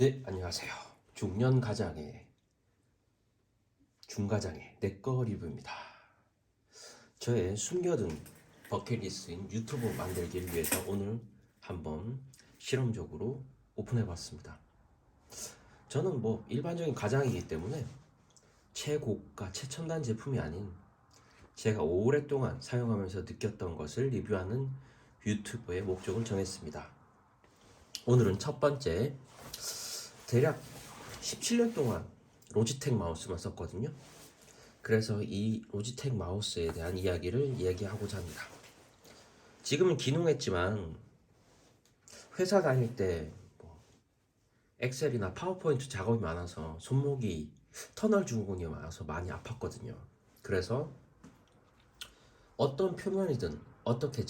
네, 안녕하세요. 중년 가장의 중가장의 내꺼 리뷰입니다. 저의 숨겨둔 버킷리스트인 유튜브 만들기를 위해서 오늘 한번 실험적으로 오픈해봤습니다. 저는 뭐 일반적인 가장이기 때문에 최고가 최첨단 제품이 아닌 제가 오랫동안 사용하면서 느꼈던 것을 리뷰하는 유튜브의 목적을 정했습니다. 오늘은 첫 번째, 대략 17년 동안 로지텍 마우스만 썼거든요. 그래서 이 로지텍 마우스에 대한 이야기를 얘기하고자 합니다. 지금은 기능했지만 회사 다닐 때 엑셀이나 파워포인트 작업이 많아서 손목이 터널 증후군이 많아서 많이 아팠거든요. 그래서 어떤 표면이든 어떻게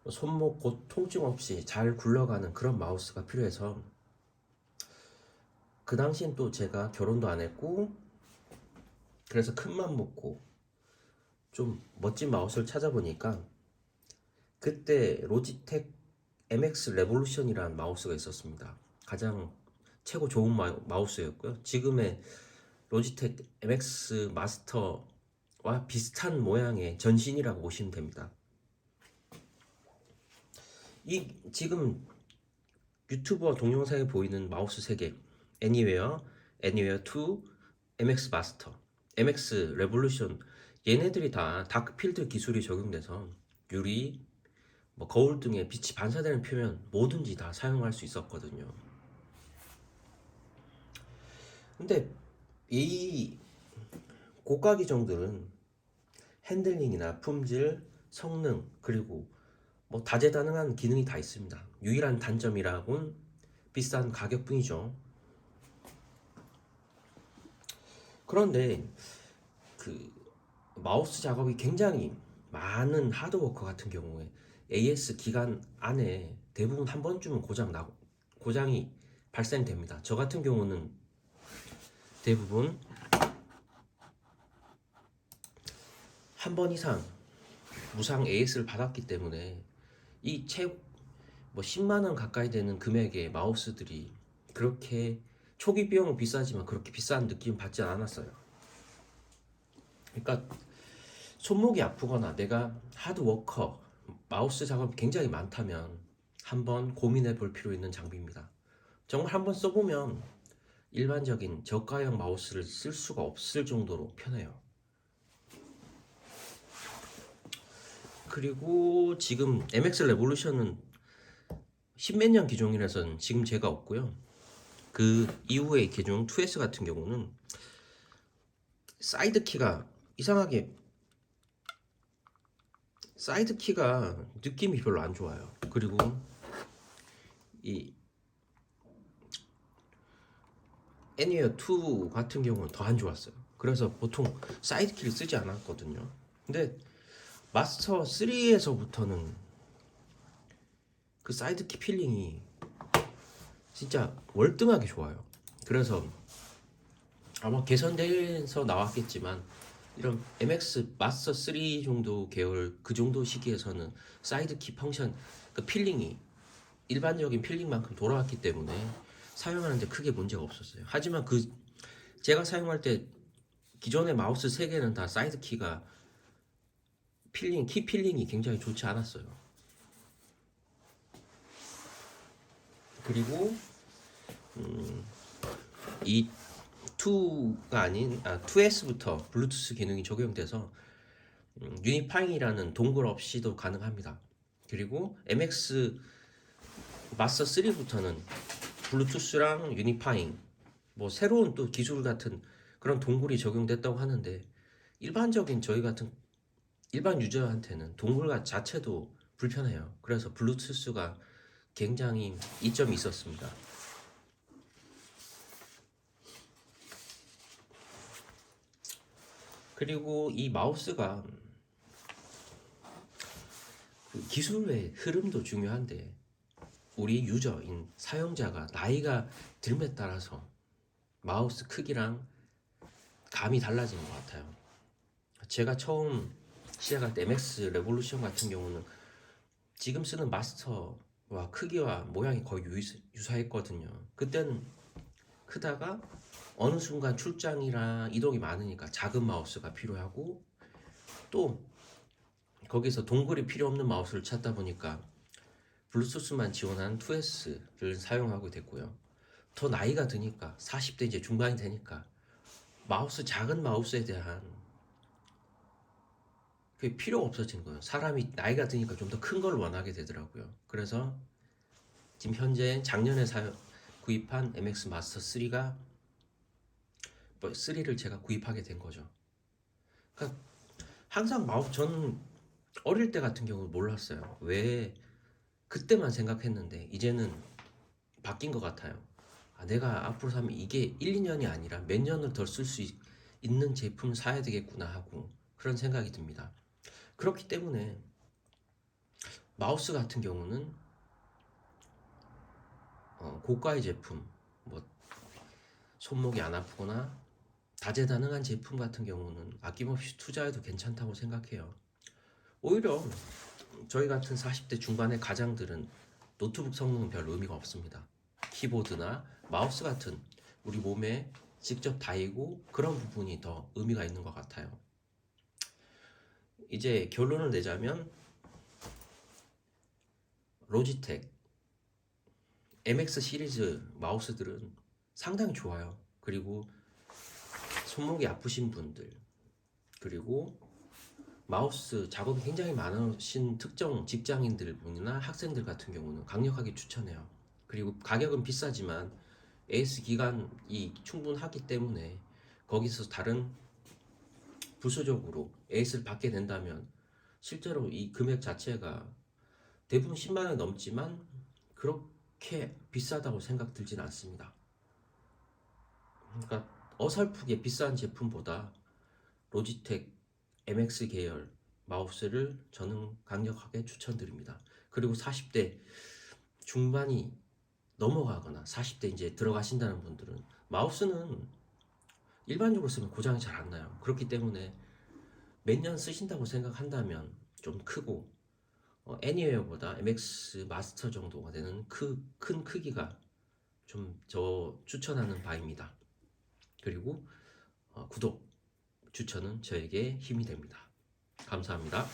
손목 통증 없이 잘 굴러가는 그런 마우스가 필요해서, 그 당시엔 또 제가 결혼도 안 했고 그래서 큰맘 먹고 좀 멋진 마우스를 찾아보니까 그때 로지텍 MX 레볼루션이라는 마우스가 있었습니다. 가장 최고 좋은 마우스였고요. 지금의 로지텍 MX 마스터와 비슷한 모양의 전신이라고 보시면 됩니다. 이 지금 유튜버 동영상에 보이는 마우스 3개, 애니웨어, 애니웨어 2, MX 마스터, MX 레볼루션, 얘네들이 다 다크필드 기술이 적용돼서 유리, 거울 등에 빛이 반사되는 표면 뭐든지 다 사용할 수 있었거든요. 근데 이 고가 기종들은 핸들링이나 품질, 성능, 그리고 다재다능한 기능이 다 있습니다. 유일한 단점이라곤 비싼 가격뿐이죠. 그런데 그 마우스 작업이 굉장히 많은 하드워크 같은 경우에 AS 기간 안에 대부분 한 번쯤은 고장이 발생됩니다. 저 같은 경우는 대부분 한 번 이상 무상 AS를 받았기 때문에 이 10만 원 가까이 되는 금액의 마우스들이 그렇게 초기 비용은 비싸지만 그렇게 비싼 느낌 받지 않았어요. 그러니까 손목이 아프거나 내가 하드워커, 마우스 작업이 굉장히 많다면 한번 고민해 볼 필요 있는 장비입니다. 정말 한번 써보면 일반적인 저가형 마우스를 쓸 수가 없을 정도로 편해요. 그리고 지금 MX 레볼루션은 십몇 년 기종이라서 지금 제가 없고요. 그 이후의 기종 2S 같은 경우는 이상하게 사이드 키가 느낌이 별로 안 좋아요. 그리고 이 애니어 2 같은 경우는 더 안 좋았어요. 그래서 보통 사이드 키를 쓰지 않았거든요. 근데 마스터 3에서부터는 그 사이드 키 필링이 진짜 월등하게 좋아요. 그래서 아마 개선돼서 나왔겠지만 이런 MX 마스터 3 정도 계열 그 정도 시기에서는 사이드 키 펑션, 그 필링이 일반적인 필링만큼 돌아왔기 때문에 사용하는데 크게 문제가 없었어요. 하지만 제가 사용할 때 기존의 마우스 3개는 다 사이드 키가 키 필링이 굉장히 좋지 않았어요. 그리고 이 2S부터 블루투스 기능이 적용돼서 유니파잉이라는 동굴 없이도 가능합니다. 그리고 MX 마스터 3부터는 블루투스랑 유니파잉, 새로운 또 기술 같은 그런 동굴이 적용됐다고 하는데, 저희 같은 일반 유저한테는 동굴 자체도 불편해요. 그래서 블루투스가 굉장히 이점이 있었습니다. 그리고 이 마우스가 그 기술의 흐름도 중요한데 우리 유저인 사용자가 나이가 들에 따라서 마우스 크기랑 감이 달라지는 것 같아요. 제가 처음 시작할 때 MX 레볼루션 같은 경우는 지금 쓰는 마스터 크기와 모양이 거의 유사했거든요. 그때는 크다가 어느 순간 출장이랑 이동이 많으니까 작은 마우스가 필요하고, 또 거기서 동글이 필요 없는 마우스를 찾다 보니까 블루투스만 지원한 2S를 사용하게 됐고요. 더 나이가 드니까 40대 이제 중반이 되니까 작은 마우스에 대한 그게 필요가 없어진 거예요. 사람이 나이가 드니까 좀 더 큰 걸 원하게 되더라고요. 그래서 지금 현재 작년에 구입한 MX 마스터 3가 3를 제가 구입하게 된 거죠. 그러니까 항상 저는 어릴 때 같은 경우 몰랐어요. 왜 그때만 생각했는데 이제는 바뀐 것 같아요. 내가 앞으로 사면 이게 1, 2년이 아니라 몇 년을 더 쓸 수 있는 제품을 사야 되겠구나 하고 그런 생각이 듭니다. 그렇기 때문에 마우스 같은 경우는 고가의 제품, 뭐 손목이 안 아프거나 다재다능한 제품 같은 경우는 아낌없이 투자해도 괜찮다고 생각해요. 오히려 저희 같은 40대 중반의 가장들은 노트북 성능은 별 의미가 없습니다. 키보드나 마우스 같은 우리 몸에 직접 다이고 그런 부분이 더 의미가 있는 것 같아요. 이제 결론을 내자면 로지텍 MX 시리즈 마우스들은 상당히 좋아요. 그리고 손목이 아프신 분들, 그리고 마우스 작업이 굉장히 많으신 특정 직장인들 분이나 학생들 같은 경우는 강력하게 추천해요. 그리고 가격은 비싸지만 AS 기간이 충분하기 때문에 거기서 다른 부수적으로 AS를 받게 된다면 실제로 이 금액 자체가 대부분 10만 원 넘지만 그렇게 비싸다고 생각 들진 않습니다. 그러니까 어설프게 비싼 제품보다 로지텍 MX 계열 마우스를 저는 강력하게 추천드립니다. 그리고 40대 중반이 넘어가거나 40대 이제 들어가신다는 분들은 마우스는 일반적으로 쓰면 고장이 잘 안 나요. 그렇기 때문에 몇 년 쓰신다고 생각한다면 좀 크고 애니웨어보다 MX 마스터 정도가 되는 큰 크기가 좀 저 추천하는 바입니다. 그리고 구독 추천은 저에게 힘이 됩니다. 감사합니다.